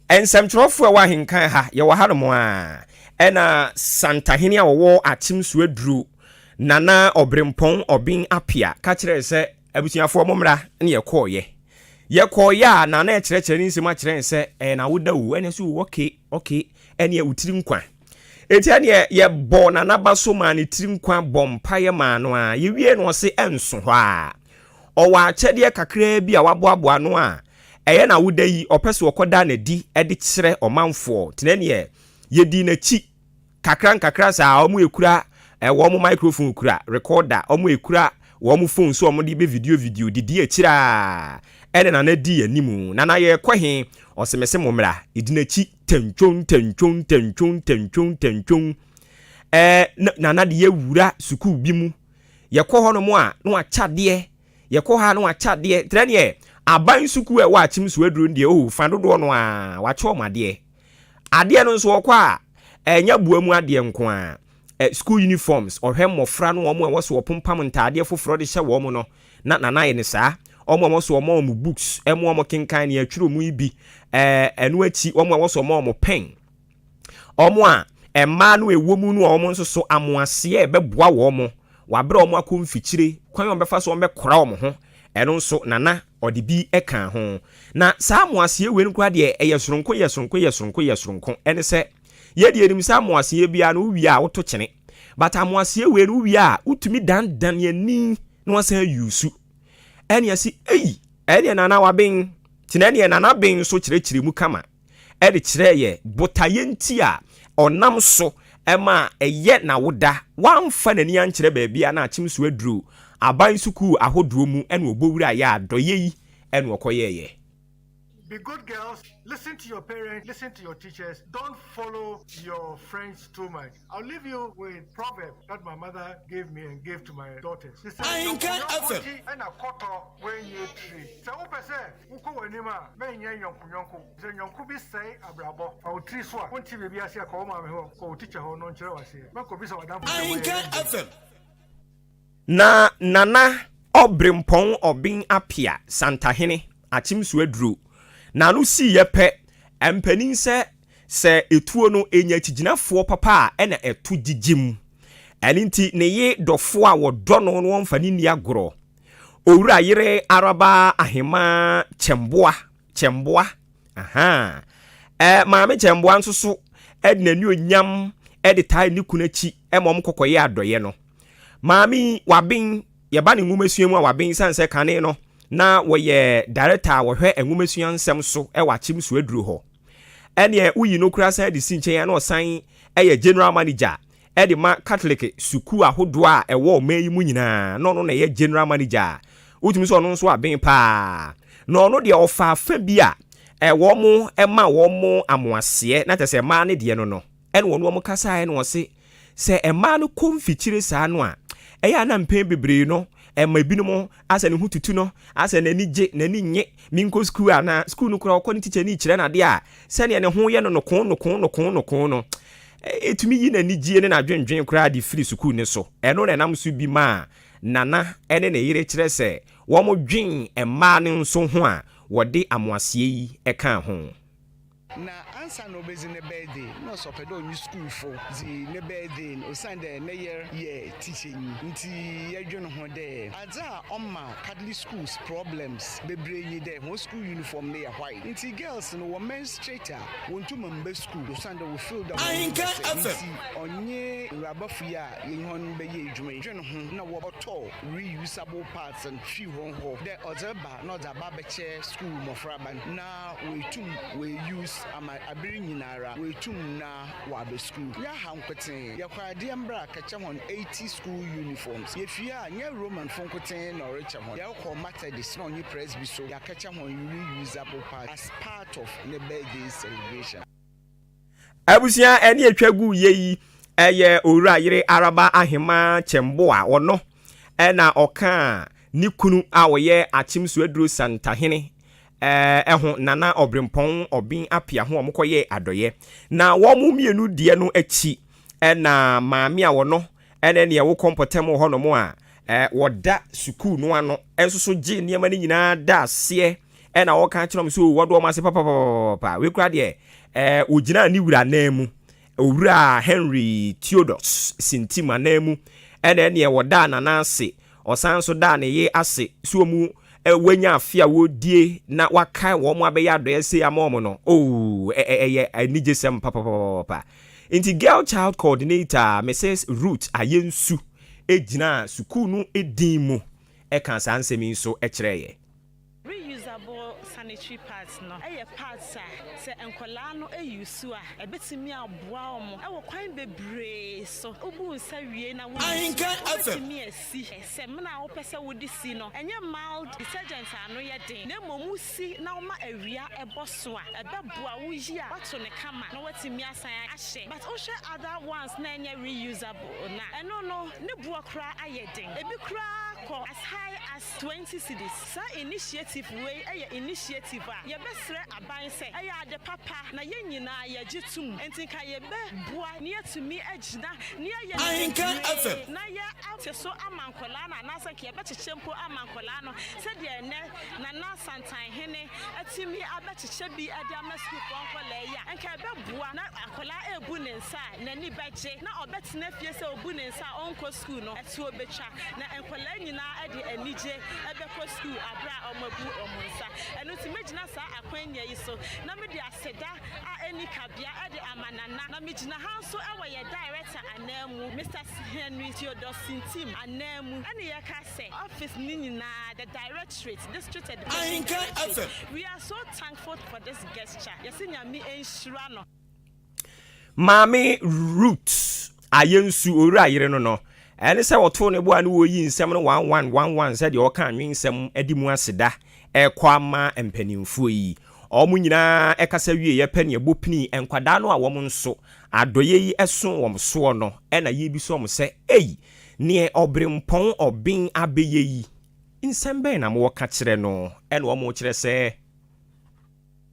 ensam trofo wa Ahenkan ha ye wa ha no a ena santahene a wo achim suaduru nana obrempon obin apia ka kire se abusuafo momra ne ye koye nana e kire nsem a kire se na woda wu ene so okay ene ya utiri nkwa eti ene ye bo nana baso ma ne tiri nkwa bompaye ma no a ye wie no se enso ho a o wa kyede kakra bi a waboaboa no a eye na woda yi opese okoda na di e de kire omanfo tenene ye di na chi kakra sa omu ekura wo mu microphone kura recorder omu ekura wo mu phone so omu di be video didi ekira ene na di animu na ye kwahe osemese momra edina chi tenchon na de ye wura suku bi mu ye kɔ hɔ no mu a no achade ye kɔ ha no achade trene aban suku wa achim so aduru de fa dodo no a wa kye omade ade no nso wɔ kɔ a enya bua mu ade nko a school uniforms or hem mofra no omo wo so pompam ntade foforo de hye wo mo no na ye ne saa omo so omo books omo kenkan ne atwuro mu ibi enu achi omo so omo pen omo a emma no ewo mu no omo nso so amoase e beboa wo mo wabre omo akomfikyire kwan ombefa so ombe kora omo ho eno nso nana ode bi eka ho na saa amoase we nkwa de yesoronko ene se ye de enim sa amoase bia no wi a woto kyene but amoase we no wi a utumi dan ye ni no san yusu ene asi ene nana waben tinene nana ben so kyerɛkyerɛ mu kama ede kyerɛ ye botaye nti a onam so ema eye na woda wamfa nani ankyerɛ baabia na achim so aduru aban suku ahodoɔ mu ene obowura ya adoye yi ene okoyeye. Be good girls, listen to your parents, listen to your teachers, don't follow your friends too much. I'll leave you with a proverb that my mother gave me and gave to my daughters. She said, Ahenkan FM. And a quarter when you tree. So, Uko Wenima, men yonku, the yonku be say abrabo, or tree swap. One TV be a sea call my home, or teacher who non cherasi. Ahenkan FM. Na nana obrimpon obin apia santahene achim suaduru. Na no si ye pe empanin se etuo no enya tiginafo papa a ena etu gigim eni nti ne ye dofo a wodo no no mfani ni agoro owura yire araba ahema chemboa aha maame chemboa nso so edna ni onyam editai ni kunachi emom kokoye adoye no maame wabin ye ba ne nwumesuamu a wabin sanse kane no na woye director wo hwe enwumesuan nsem so e wachim so aduru ho ene uyi no kura san de sinchen ya na osan e general manager e de ma catholic suku ahodo a e wo mayi mu nyina no na ye general manager utumi so no nso aben pa no de ofa fa bi a e wo mu e ma wo mu amoase na tese ma ne de no ene wo no mo kasa e no se e ma no konfikyire saa no a e ya na mpen bebre no ema binom asa ne hututu no asa na ni nye minko school ana school no kura okoni teacher ni kire na de a se ne ho ye no kon no etumi yi na ni gie ne na dwendwen kura de free school ne so eno na nam so bi ma nana ene ne yire kyerɛ sɛ wɔn dwen mmaa ne nso ho a wɔde amoasie yi ɛka ho. Na ansa no bezi ne birthday no so pedo new school for the ne birthday o sande ne year teaching nti yedwe no ho de adza oma Catholic schools problems bebre yi de ho school uniform ne ya white nti girls no wo menstruator wontu mamba school o sande wo feel that onye rabafu ya yehon be ye edwuma edwe no ho na wo boto reusable parts and few ho de ozeba no da ba be che school mofraba na we use ama abiri nyinara we tum na wa be school ya hankoten ya kwade mbra ka che hon 80 school uniforms ye fia nya roman fonkoten na recha hon ya ko Methodist no onye presby so ya ka che hon reusable part as part of the birthday celebration. Abusia eni atwagu yeyi eye owura yire araba ahema chembo a ono na oka ni kunu a woye achimsu aduro santahene ɛho nana obrempon obin apia ho omokoye adoye na wo mu mienu die no achi na maami a wono ene ne wo kompotem ho no mo a woda sukuu no ano enso so gi niema ni nyina da ase na wo kan kyerem so wodo ma se papa we kura de ogina ni wura na mu owura Henry Theodos Sintima na mu ene ne woda nana ase osan so da ne ye ase so mu wenya afia wodie na wakai wo mo abeya adoye se amom no anijesem papa inti girl child coordinator Mrs. Ruth Ayensu ejina sukunu edin mu kan sansemi so ekyereye reusable sanitary pads no parts se enkola no use a ebetimi aboa omo wo kwan bebre so obu nsa wie na wo ebetimi asi se mena wo pese wo di si no enye mild detergent ano ye den na momu si na wo ma awia eboso a ebeboa wo yi a wato ne kama na watimi asan ahye but o hwe other ones na enye reusable na eno no ne buo kra ayeden ebi kra as high as 20 cedis. Sa initiative way initiative a ye besre aban se ade papa na ye nyina ye gitum enti ka ye be boa ne atumi agina ne ye Ahenkan FM na ye out so amankola na nasa ke be chichempo amankola no se de ne na na santan hene atumi abechiche bi ade amasku konkola ya enka be boa na akola ebu ne nsa na ni beje na obetena fie se obu ne nsa onko school no ati obetwa na enkola nyina ade anije ebeko school abra omabu omunsa eno ti megina sa akwanya yi so na me de aseda a eni kabia ade amanana na megina ha so ewo ye director anamu Mr. Henry Theodos Sintim anamu ene ye ka say office ni nyina the directorate district education. We are so thankful for this gesture. Yesinya mi enshira no Mami Roots Ayensu owura yire no no ene se woto ne bo ane wo yi nsem no 1111 se de o kan nwen nsem adimu aseda kwama empanimfo yi omu nyina ekasa wie ye pani ebopini enkwada no a wo nso adoye yi eso wo so no na ye bi so mo se ne obrempon obin abeye yi nsem ben na mo ka kire no ene wo mo kire se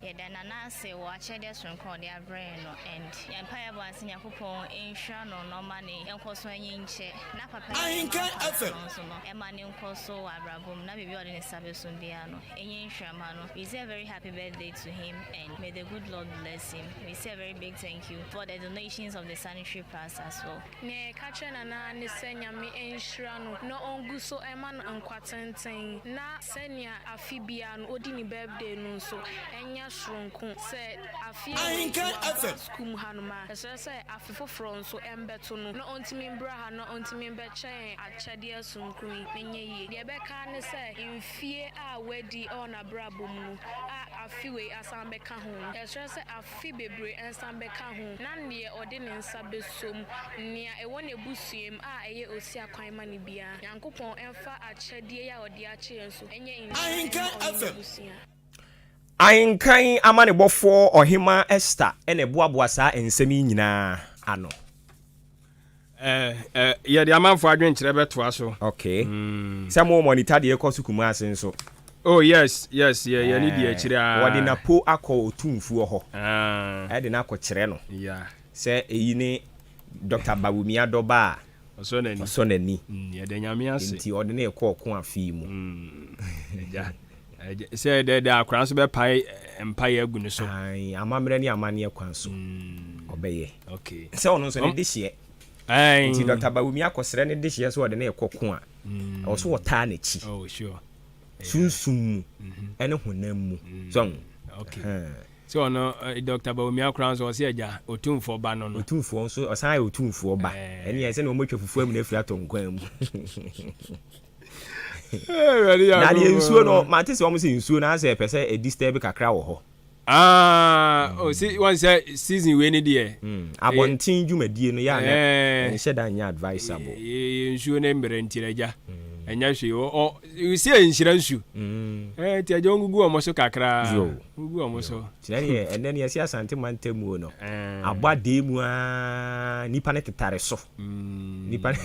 yedana nase wa chede sonko de abrɛ no and empire boss nyakopon insha no no money enkoso anyinche na papa Ahenkan FM no emane enkoso abrabom na bibi ode ne sabeso bia no enyinsha ma no we say a very happy birthday to him and may the good Lord bless him. We say a very big thank you for the donations of the sanitary pads as well. Ne kache na ne senya mi enshira no ongu so eman ankwatenten na senya afibia no odi ni birthday no so enya shronko se afia Ahenkan FM skum hanuma se afifo fronso embeto no ontimi mbra ha no ontimi mbechen achade asunkumi menye yi de beka ne se imfie a wedi ona brabom no a afiwe asambeka ho se afi bebre ensambeka ho na ne ode ne nsa besom ne ewo ne busiem a eye osi akwan ma ne bia yankopon emfa achade ya ode ache enso enye Ahenkan FM Ahenkan amane bofo ohima Esther ene boaboa sa ensemi nyina ano ye de amanfo adwen kire betoa so. Okay. Samo monitor de ekosu kuma asen so. Oh yes ye ni de akire a wode na po akọ otumfuo ho de na akọ kire no yeah se eyi ne Dr. Babumi Adoba Osonani. Ya de nyame ase. Nti ode na ekọ ko afi mu. Ja. Say the akran so be pai empire agu ne so. Ai, amamre ni amane kwan so. Obeye. Okay. Say ono so ne dehye. Ai. Nti Dr. Bawumi akosere ne dehye so ode na ekọ ko a. Oso wota na chi. Oh, sure. Sunsum ene honam mu. So. Okay. So no Dr. Bawumi akran so say ja otumfo ba no. Otumfo so osan otumfo ba. Ene ye se na omotwa fufu am na afira to nkwan mu. Na le nsuo no mate se omo se nsuo na se pese e disturb kakra wo ho. Oh, see one say season we ni there. Abontin dwumadie no ya na enhye da nya advisable. Nsuo na mbere ntiraja. Enya hwe o you see enhira nsu. Ti aja ngugu omo so kakra. Ngugu omo so. Tinani ene ne yesi asante mantemu no. Abade mu a nipa ne tetare so. Nipa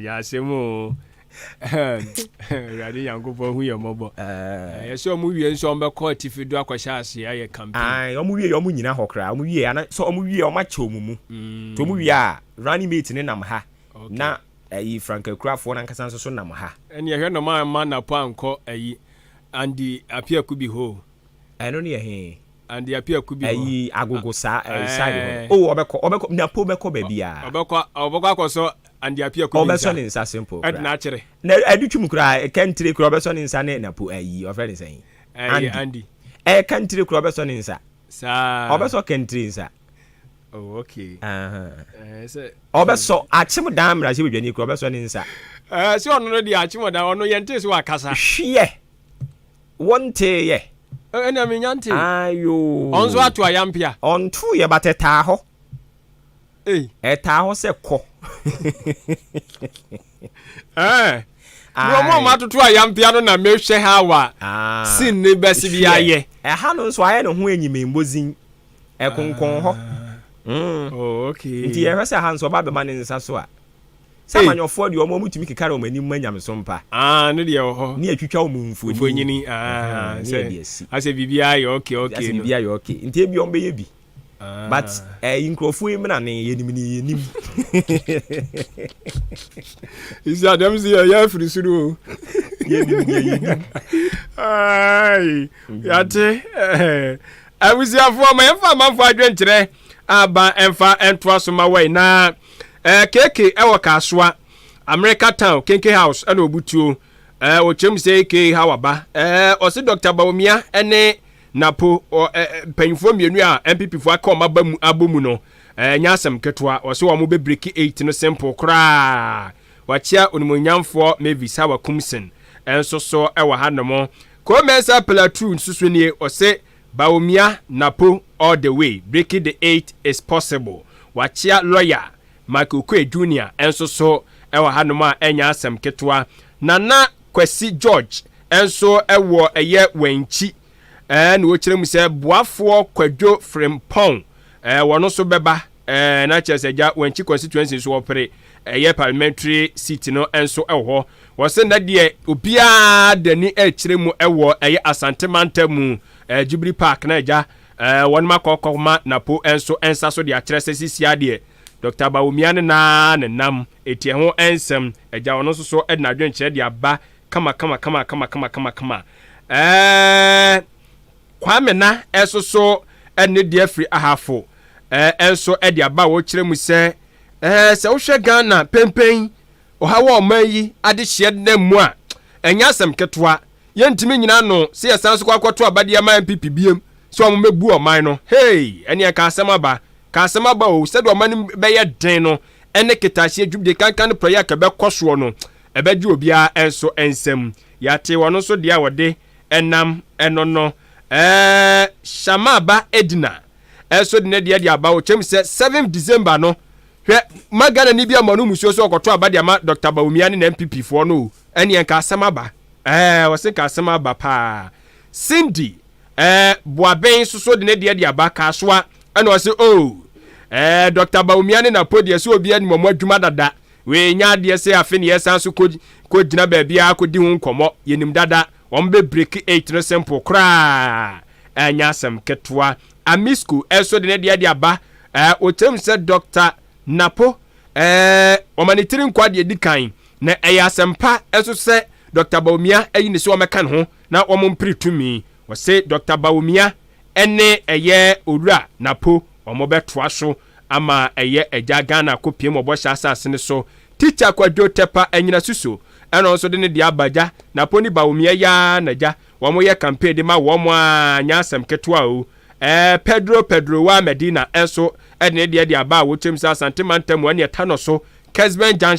ya semo radi yankopo hu yemobo so omu wie nso ombe court fidu akwasha ase aye campaign ai omu wie omu nyina hokra omu wie ana so omu wie omache omumu to omu wie a running mate ne nam ha na ayi Frank Akurafo na nkasa nso so nam ha ene ye hwe no ma na po anko ayi andi apia kubi ho eno ne he andi apia kubi ho ayi agogo sa side ho obeko na po beko ba bia obeko akoso andi apia kubi obeso ne nsa simple ed na akere na adutwum kura kentire kura obeso ne nsa ne na po ayi ofre ne sen andi kentire kura obeso ne nsa sa obeso kentire nsa. Oh, okay. Obeso achim dan mra se bedwani kura obeso ne nsa. Se ono no dia achim dan ono yente se wakasa. Hwe. Wonte ye. Ena me nyante. Ayo. Onzo atu ayampia. Ontu ye bateta ho. Eta ho se ko. Romo matutu ayampia no na mehwe ha wa. Sin ne besi bi aye. Ha no so aye no ho enyime mbozin. Ekonkon ho. Oh, okay. Nti ye hwese ha nso ba be man nsa so a. Samanyofo de omo mutumi kekara o manim manyam so mpa. Ne de ho. Ne atwitwa o mumfo nyini. Ase bibia ye okay. Ase bibia ye okay. Nti ebi on be ye bi. But inkrofo yi mena ne yenim. Is Adam see ya free suru. Yenim. Ai. Yate. Abusiafo ma yemfa manfo adwenkyere aba emfa entwa so ma wai na keke ewo kasoa America Town Kenke House ana obutuo o chem say ke hawaba o se Dr. Bawumia ene napo panyfo mienu a MPP fo aka oma bamu abomu no nyasem ketwa o se wo mo be break 8 no simple kra wachia onimonyamfo Mavis Hawa Kumsen enso so ewo hanom ko mensa platoon susu nie o se Bawumia napo all the way breaking the 8 is possible wachia lawyer Michael Kwe Jr. enso so ewo hanoma enya asem ketwa Nana Kwesi George enso ewo eye wanchi na wo kire mu se boafo kwadwo Frimpong wono so beba na cheseja wanchi constituency so opere eye parliamentary seat no enso ewo wo se na de obia dani kire mu ewo eye Asante Mantamu Jubilee Park na eja won makokoma napo enso ensa so de akire sesi ade Dr. Bawumia na nam etie ho ensem eja wono so edna dwenkyere de aba kama Kwame na eso enne de afri ahafo enso ede aba wo kire mu se se wo hwe Ghana pempen o hawo omayi ade hye na mu a enya asem ketwa yentimi nyina no se yesan so kwakoto abade ama MPP biem so o mebu oman no hey ene ka asem aba o said woman be ye den no ene ketahye dwubde kankan prayer ka be koso no ebeji obia enso ensem yate wono so de awode enam enono Shamaba Edina enso de ne de aba o chem se 7 December no hwe magana ni bia manu musuo so okoto abade ama Dr. Bawumia ne MPP fo no ene enka asemaba wose ka asemaba pa Cindy boaben so de ne de aba kasoa ene wose Dr. Bawumia ne na podi so obi ani momo adwuma dada we nya de se afi ne yesan so ko gina ba bia ko di hu nkomo yenim dada won be break 8 no simple kra anya sam ketwa amisku eso de ne de aba o tem se Dr. Napo omanitiri nkwa de dikan na eyasempa eso se Dr. Baumia eyi ne so omekan ho na omompiri tumi wo se Dr. Baumia ene eye owura napo omobetoa so ama eye eja Ghana kopie mo bo sha asase ne so teacher Kwadwo Tepa enyina suso eno nso de ne dia baja napo ni Baumia ya naja wo mo ye campaign de ma wo mo anya asem ketwa o Pedro wa Medina enso ene de aba wo chemsa Asante Mantam wani etano so Kesben